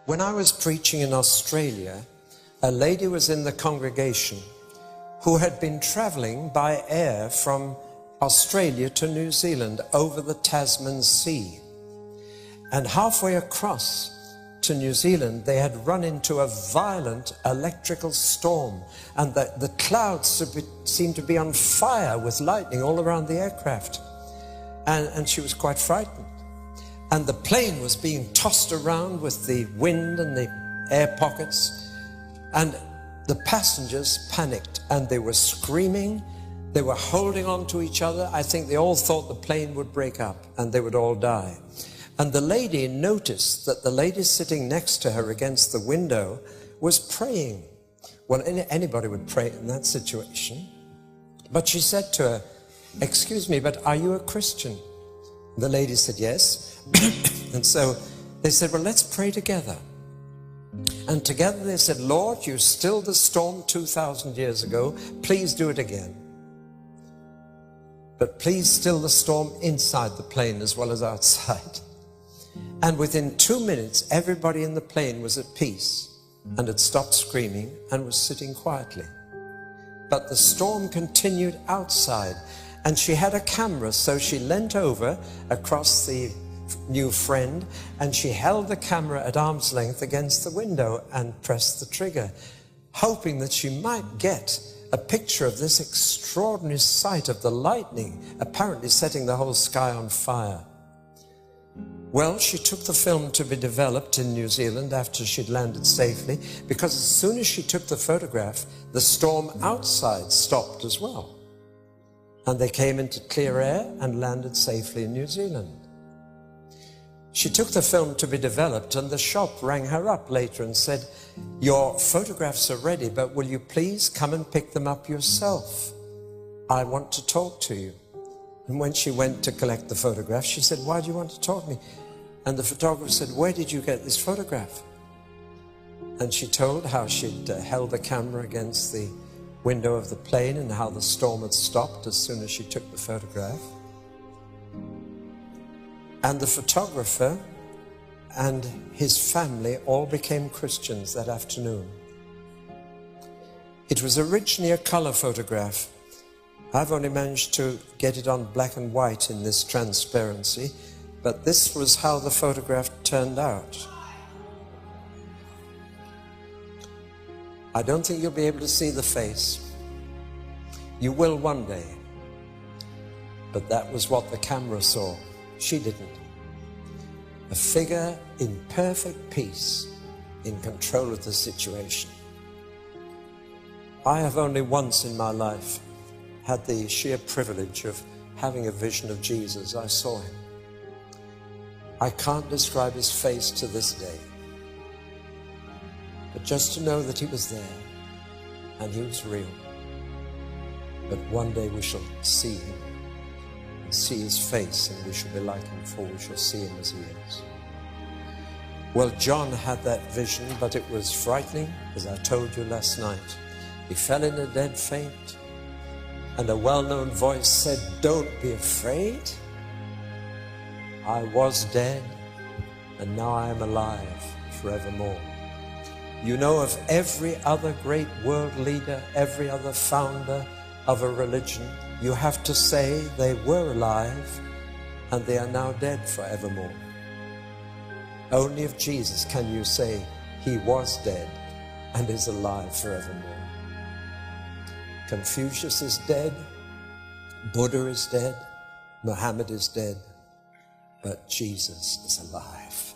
When I was preaching in Australia, a lady was in the congregation who had been traveling by air from Australia to New Zealand over the Tasman Sea. And halfway across to New Zealand, they had run into a violent electrical storm, and the clouds seemed to be on fire with lightning all around the aircraft. And she was quite frightened. And the plane was being tossed around with the wind and the air pockets. And the passengers panicked, and they were screaming. They were holding on to each other. I think they all thought the plane would break up and they would all die. And the lady noticed that the lady sitting next to her against the window was praying. Well, anybody would pray in that situation. But she said to her, "Excuse me, but are you a Christian?" The lady said, "Yes." And so they said, "Well, let's pray together." And together they said, "Lord, you stilled the storm 2,000 years ago. Please do it again. But please still the storm inside the plane as well as outside." And within 2 minutes, everybody in the plane was at peace and had stopped screaming and was sitting quietly. But the storm continued outside, and she had a camera, so she leant over across the new friend, and she held the camera at arm's length against the window and pressed the trigger, hoping that she might get a picture of this extraordinary sight of the lightning apparently setting the whole sky on fire. Well, she took the film to be developed in New Zealand after she'd landed safely, because as soon as she took the photograph, the storm outside stopped as well. And they came into clear air and landed safely in New Zealand. She took the film to be developed, and the shop rang her up later and said, "Your photographs are ready, but will you please come and pick them up yourself? I want to talk to you." And when she went to collect the photograph, she said, "Why do you want to talk to me?" And the photographer said, "Where did you get this photograph?" And she told how she'd held the camera against the window of the plane and how the storm had stopped as soon as she took the photograph. And the photographer and his family all became Christians that afternoon. It was originally a color photograph. I've only managed to get it on black and white in this transparency, but this was how the photograph turned out. I don't think you'll be able to see the face. You will one day. But that was what the camera saw. She didn't. A figure in perfect peace, in control of the situation. I have only once in my life had the sheer privilege of having a vision of Jesus. I saw him. I can't describe his face to this day. But just to know that he was there and he was real. But one day we shall see him and see his face, and we shall be like him, for we shall see him as he is. Well, John had that vision, but it was frightening, as I told you last night. He fell in a dead faint, and a well-known voice said, "Don't be afraid. I was dead, and now I am alive forevermore." You know of every other great world leader, every other founder of a religion, you have to say they were alive and they are now dead forevermore. Only of Jesus can you say he was dead and is alive forevermore. Confucius is dead, Buddha is dead, Muhammad is dead, but Jesus is alive.